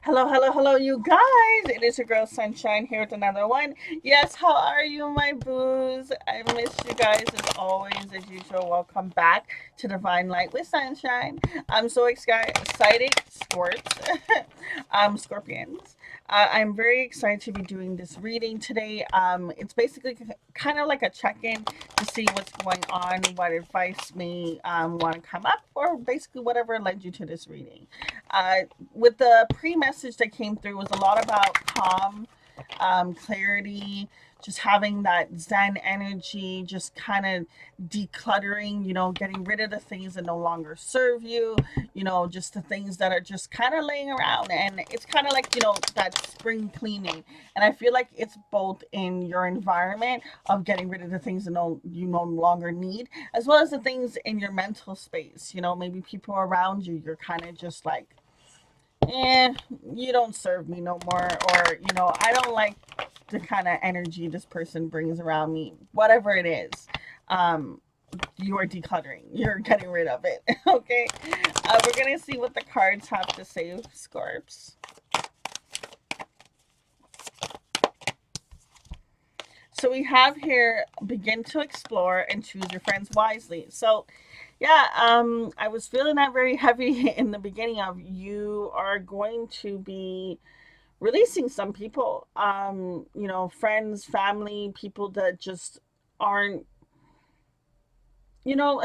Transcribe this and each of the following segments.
Hello, hello, hello, you guys. It is your girl Sunshine here with another one. Yes, how are you, my booze? I miss you guys as always, as usual. Welcome back to Divine Light with Sunshine. I'm so excited, Scorpions. I'm very excited to be doing this reading today. It's basically kind of like a check-in to see what's going on, what advice may want to come up, or basically whatever led you to this reading. Uh, with the pre-message that came through was a lot about calm, clarity, just having that zen energy, just kind of decluttering, getting rid of the things that no longer serve you, just the things that are just kind of laying around. And it's kind of like, that spring cleaning. And I feel like it's both in your environment of getting rid of the things that you no longer need, as well as the things in your mental space. Maybe people around you, you're kind of just like, eh, you don't serve me no more, or I don't like the kind of energy this person brings around me. Whatever it is, um, you are decluttering. You're getting rid of it. Okay, we're gonna see what the cards have to say, Scorps. So we have here begin to explore and choose your friends wisely. So yeah, I was feeling that very heavy in the beginning of you are going to be releasing some people, friends, family, people that just aren't, you know,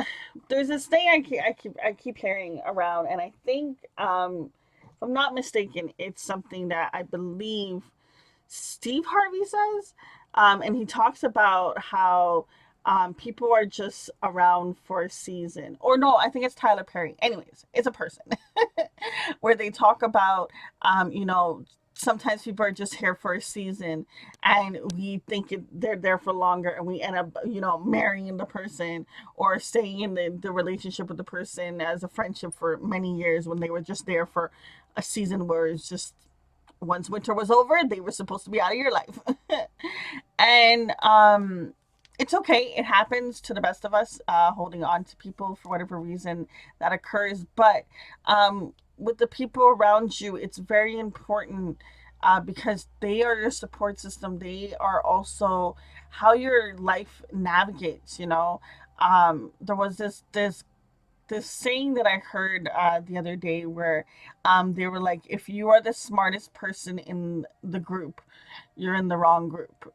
there's this thing I keep hearing around, and I think, if I'm not mistaken, it's something that I believe Steve Harvey says, and he talks about how people are just around for a season. Or no, I think it's Tyler Perry. Anyways, it's a person where they talk about, sometimes people are just here for a season, and we think they're there for longer, and we end up, marrying the person or staying in the relationship with the person as a friendship for many years when they were just there for a season where it's just once winter was over, they were supposed to be out of your life. And it's okay. It happens to the best of us, holding on to people for whatever reason that occurs. But with the people around you, it's very important, because they are your support system. They are also how your life navigates. There was this saying that I heard the other day where they were like, if you are the smartest person in the group, you're in the wrong group.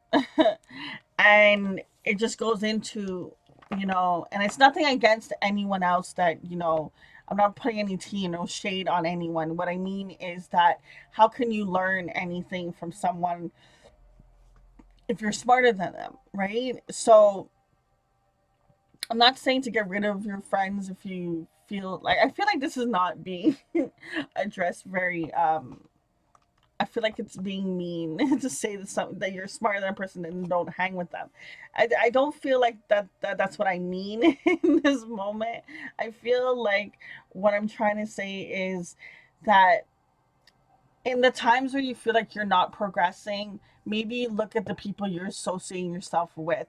And it just goes into, and it's nothing against anyone else that, I'm not putting any tea, no shade on anyone. What I mean is that how can you learn anything from someone if you're smarter than them, right? So I'm not saying to get rid of your friends if you feel like, I feel like this is not being addressed very I feel like it's being mean to say that you're smarter than a person and don't hang with them. I don't feel like that's what I mean in this moment. I feel like what I'm trying to say is that in the times where you feel like you're not progressing, maybe look at the people you're associating yourself with.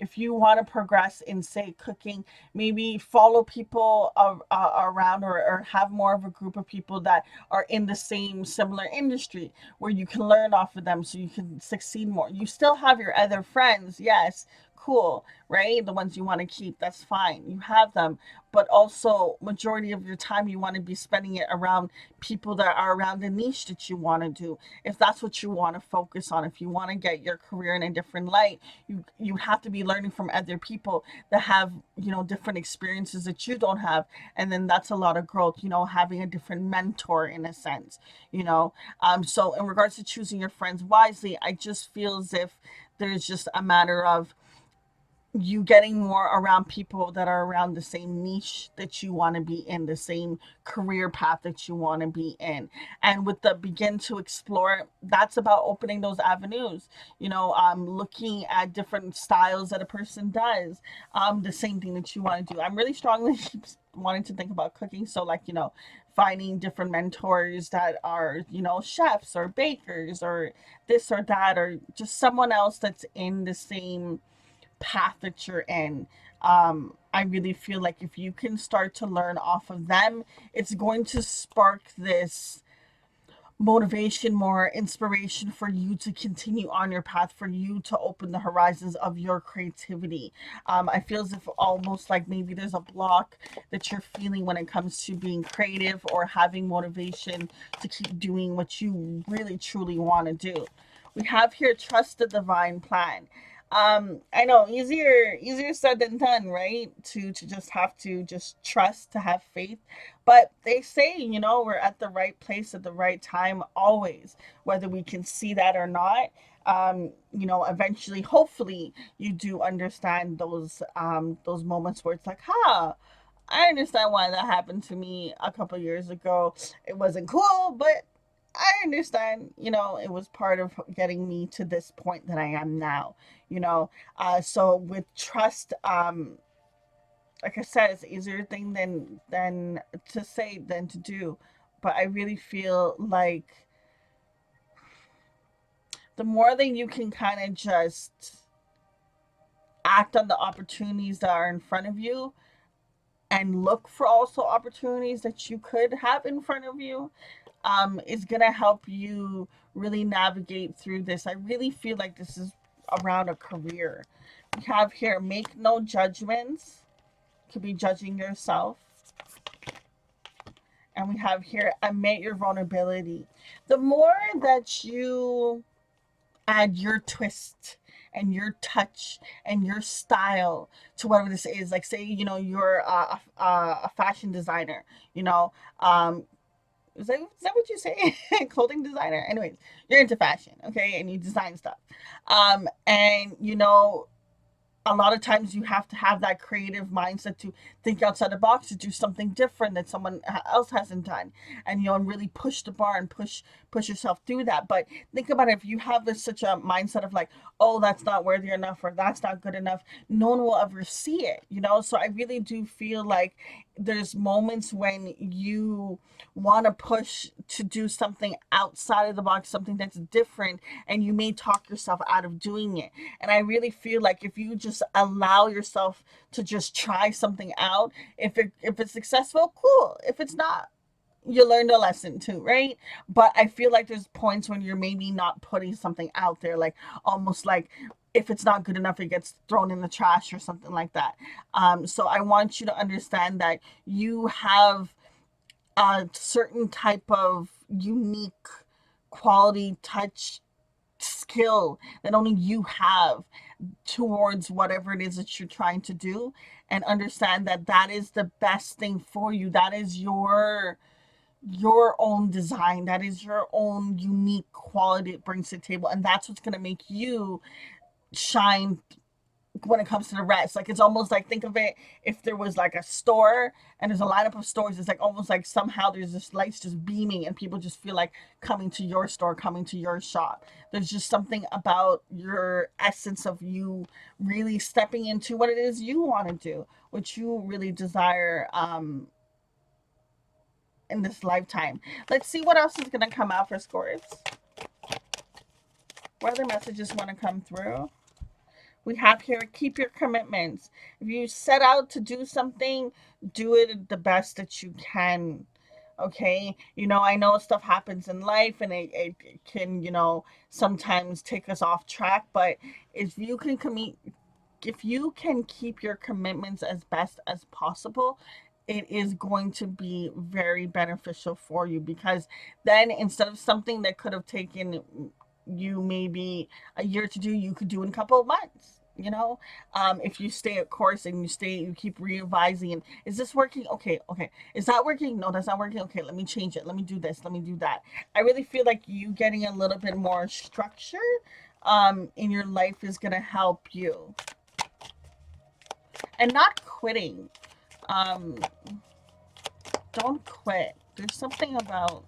If you want to progress in, say, cooking, maybe follow people around, or have more of a group of people that are in the same similar industry where you can learn off of them so you can succeed more. You still have your other friends, yes, cool, right? The ones you want to keep, that's fine. You have them, but also majority of your time you want to be spending it around people that are around the niche that you want to do. If that's what you want to focus on, if you want to get your career in a different light, you have to be learning from other people that have, different experiences that you don't have. And then that's a lot of growth, having a different mentor in a sense. So in regards to choosing your friends wisely, I just feel as if there's just a matter of you getting more around people that are around the same niche that you want to be in, the same career path that you want to be in. And with the begin to explore, that's about opening those avenues, looking at different styles that a person does, the same thing that you want to do. I'm really strongly wanting to think about cooking. So, like, finding different mentors that are, chefs or bakers or this or that, or just someone else that's in the same path that you're in. I really feel like if you can start to learn off of them, it's going to spark this motivation, more inspiration for you to continue on your path, for you to open the horizons of your creativity. I feel as if almost like maybe there's a block that you're feeling when it comes to being creative or having motivation to keep doing what you really truly want to do. We have here trust the divine plan. I know, easier said than done, right? To just have to just trust, to have faith. But they say, we're at the right place at the right time always, whether we can see that or not. Eventually, hopefully, you do understand those moments where it's like, I understand why that happened to me a couple years ago. It wasn't cool, but I understand, it was part of getting me to this point that I am now, so with trust, like I said, it's an easier thing than to say than to do. But I really feel like the more that you can kind of just act on the opportunities that are in front of you and look for also opportunities that you could have in front of you, is gonna help you really navigate through this. I really feel like this is around a career. We have here make no judgments. Could be judging yourself. And we have here admit your vulnerability. The more that you add your twist and your touch and your style to whatever this is, like say you're a fashion designer, you know um is that what you say? Clothing designer. Anyways, you're into fashion, okay, and you design stuff. And a lot of times you have to have that creative mindset to think outside the box, to do something different that someone else hasn't done, and and really push the bar and push yourself through that. But think about it, if you have such a mindset of like, oh, that's not worthy enough or that's not good enough, no one will ever see it, so I really do feel like there's moments when you want to push to do something outside of the box, something that's different, and you may talk yourself out of doing it. And I really feel like if you just allow yourself to just try something out, if it's successful, cool. If it's not, you learned a lesson too, right? But I feel like there's points when you're maybe not putting something out there, like almost like if it's not good enough, it gets thrown in the trash or something like that. So I want you to understand that you have a certain type of unique quality, touch, skill that only you have towards whatever it is that you're trying to do, and understand that that is the best thing for you. That is your own design, that is your own unique quality it brings to the table, and that's what's going to make you shine when it comes to the rest. Like it's almost like, think of it, if there was like a store and there's a lineup of stores, it's like almost like somehow there's this lights just beaming and people just feel like coming to your store, coming to your shop. There's just something about your essence of you really stepping into what it is you want to do, what you really desire in this lifetime. Let's see what else is going to come out for Scorpios. What other messages want to come through? We have here keep your commitments. If you set out to do something, do it the best that you can. Okay, I know stuff happens in life and it can, sometimes take us off track, but if you can commit, if you can keep your commitments as best as possible, it is going to be very beneficial for you, because then instead of something that could have taken you maybe a year to do, you could do in a couple of months. If you stay at course and you keep revising, and is this working? Okay, is that working? No, that's not working. Okay, let me change it, let me do this, let me do that. I really feel like you getting a little bit more structure in your life is going to help you, and not quitting. um don't quit. There's something about,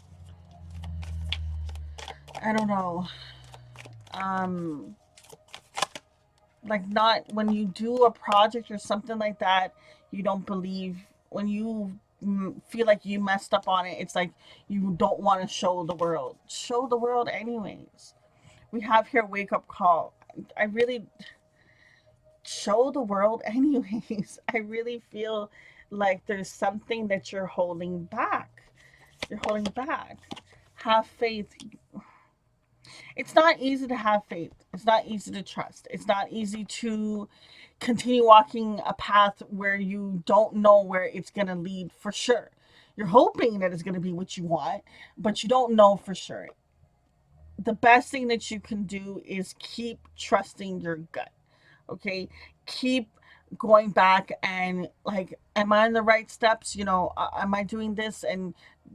I don't know, um like, not when you do a project or something like that, you don't believe, when you feel like you messed up on it, it's like you don't want to show the world anyways. We have here wake up call. I really show the world anyways. I really feel like there's something that you're holding back. You're holding back. have faith. It's not easy to have faith. It's not easy to trust. It's not easy to continue walking a path where you don't know where it's going to lead for sure. You're hoping that it's going to be what you want, but you don't know for sure. The best thing that you can do is keep trusting your gut. Okay, keep going back and like, am I on the right steps? Am I doing this and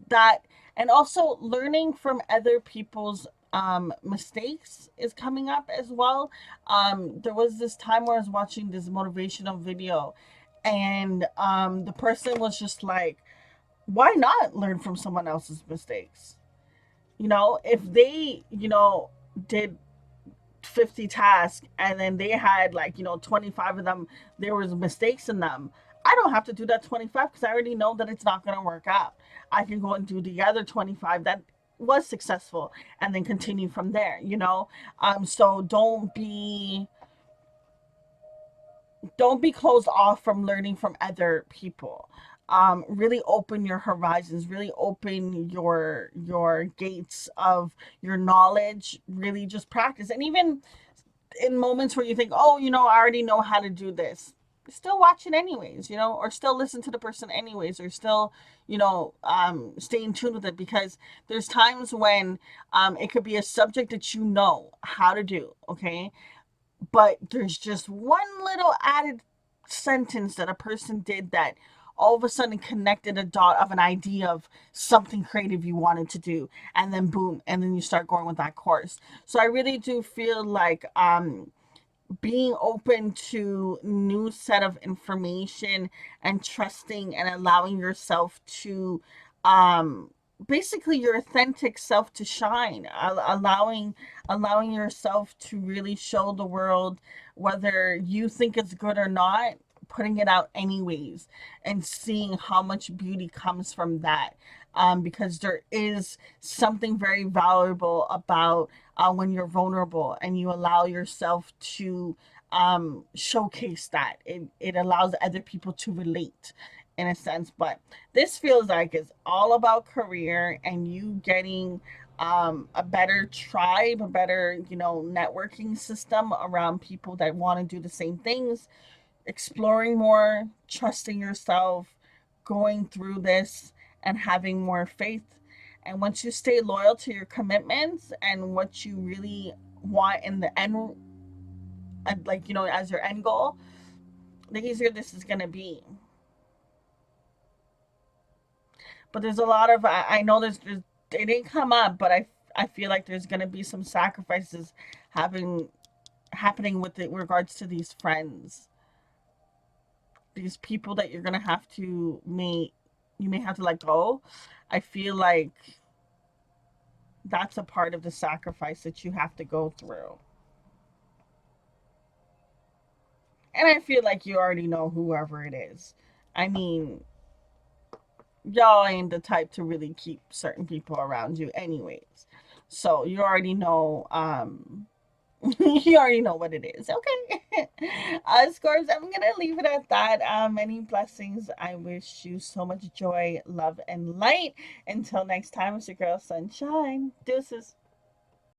that? And also learning from other people's mistakes is coming up as well. There was this time where I was watching this motivational video, and the person was just like, why not learn from someone else's mistakes? If they did 50 tasks and then they had, like, 25 of them, there was mistakes in them. I don't have to do that 25 because I already know that it's not going to work out. I can go and do the other 25 that was successful and then continue from there. So don't be closed off from learning from other people. Really open your horizons, really open your gates of your knowledge. Really just practice. And even in moments where you think, oh, I already know how to do this, still watch it anyways, or still listen to the person anyways, or still, stay in tune with it, because there's times when it could be a subject that you know how to do, okay, but there's just one little added sentence that a person did that all of a sudden connected a dot of an idea of something creative you wanted to do, and then boom, and then you start going with that course. So I really do feel like being open to new set of information and trusting and allowing yourself to um basically your authentic self to shine, allowing yourself to really show the world, whether you think it's good or not, putting it out anyways, and seeing how much beauty comes from that. Because there is something very valuable about when you're vulnerable and you allow yourself to showcase that. It allows other people to relate in a sense. But this feels like it's all about career and you getting a better tribe, a better, networking system around people that want to do the same things, exploring more, trusting yourself, going through this, and having more faith. And once you stay loyal to your commitments and what you really want in the end, like, as your end goal, the easier this is going to be. But there's a lot of, I know there's, it didn't come up, but I feel like there's going to be some sacrifices having happening with it in regards to these friends, these people that you're gonna have to meet, you may have to let go. I feel like that's a part of the sacrifice that you have to go through. And I feel like you already know whoever it is. I mean, y'all ain't the type to really keep certain people around you anyways. So you already know you already know what it is. Okay. Scores, I'm gonna leave it at that. Many blessings. I wish you so much joy, love, and light. Until next time, it's your girl Sunshine. Deuces.